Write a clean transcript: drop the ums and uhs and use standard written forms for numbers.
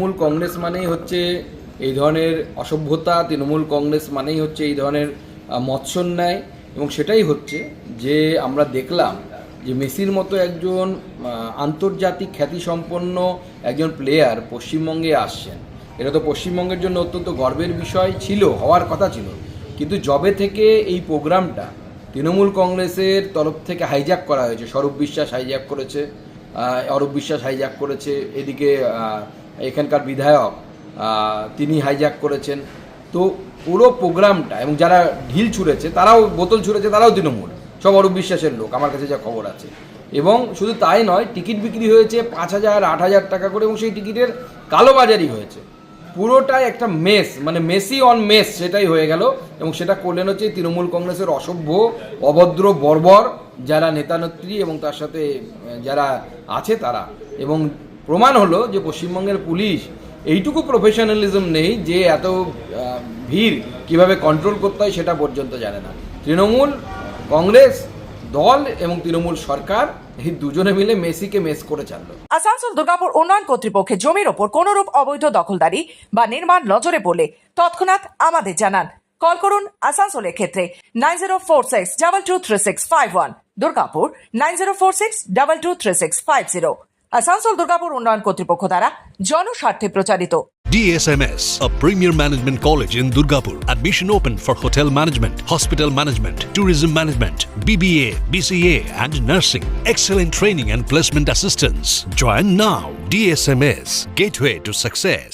তৃণমূল কংগ্রেস মানেই হচ্ছে এই ধরনের অসভ্যতা, তৃণমূল কংগ্রেস মানেই হচ্ছে এই ধরনের মৎসন্যায়, এবং সেটাই হচ্ছে যে আমরা দেখলাম যে মেসির মতো একজন আন্তর্জাতিক খ্যাতিসম্পন্ন একজন প্লেয়ার পশ্চিমবঙ্গে আসছেন। এটা তো পশ্চিমবঙ্গের জন্য অত্যন্ত গর্বের বিষয় ছিল, হওয়ার কথা ছিল, কিন্তু যবে থেকে এই প্রোগ্রামটা তৃণমূল কংগ্রেসের তরফ থেকে হাইজ্যাক করা হয়েছে, স্বরূপ বিশ্বাস হাইজ্যাক করেছে, অরূপ বিশ্বাস হাইজ্যাক করেছে, এদিকে এখানকার বিধায়ক তিনি হাইজ্যাক করেছেন, তো পুরো প্রোগ্রামটা, এবং যারা ঢিল ছুঁড়েছে তারাও, বোতল ছুঁড়েছে তারাও তৃণমূল, সব অরূপ বিশ্বাসের লোক আমার কাছে যা খবর আছে। এবং শুধু তাই নয়, টিকিট বিক্রি হয়েছে 5,000 8,000 টাকা করে, এবং সেই টিকিটের কালোবাজারি হয়েছে। পুরোটাই একটা মেস, মানে মেসি অন মেস সেটাই হয়ে গেল, এবং সেটা করলেন হচ্ছে তৃণমূল কংগ্রেসের অসভ্য, অভদ্র, বর্বর যারা নেতানেত্রী এবং তার সাথে যারা আছে তারা। এবং প্রমাণ হলো যে পশ্চিমবঙ্গের পুলিশ এইটুকু প্রফেশনালিজম নেই যে এত ভিড় কিভাবে কন্ট্রোল করতে হয় সেটা পর্যন্ত জানে না। তৃণমূল কংগ্রেস দল এবং তৃণমূল সরকার এই দুজনে মিলে মেসিকে মেস করে ছাড়লো। আসানসোল দুর্গাপুর উন্নয়ন কর্তৃপক্ষের জমির ওপর কোনরূপ অবৈধ দখলদারি বা নির্মাণ নজরে পড়লে তৎক্ষণাৎ আমাদের জানান। কল করুন আসানসোলের ক্ষেত্রে 9046223651, দুর্গাপুর 9046223650। আসানসোল দুর্গাপুর উন্নয়ন কর্তৃপক্ষ দ্বারা জনস্বার্থে প্রচারিত। DSMS, a premier management college in Durgapur. Admission open for hotel management, hospital management, tourism management, BBA, BCA and nursing. Excellent training and placement assistance. Join now. DSMS, gateway to success.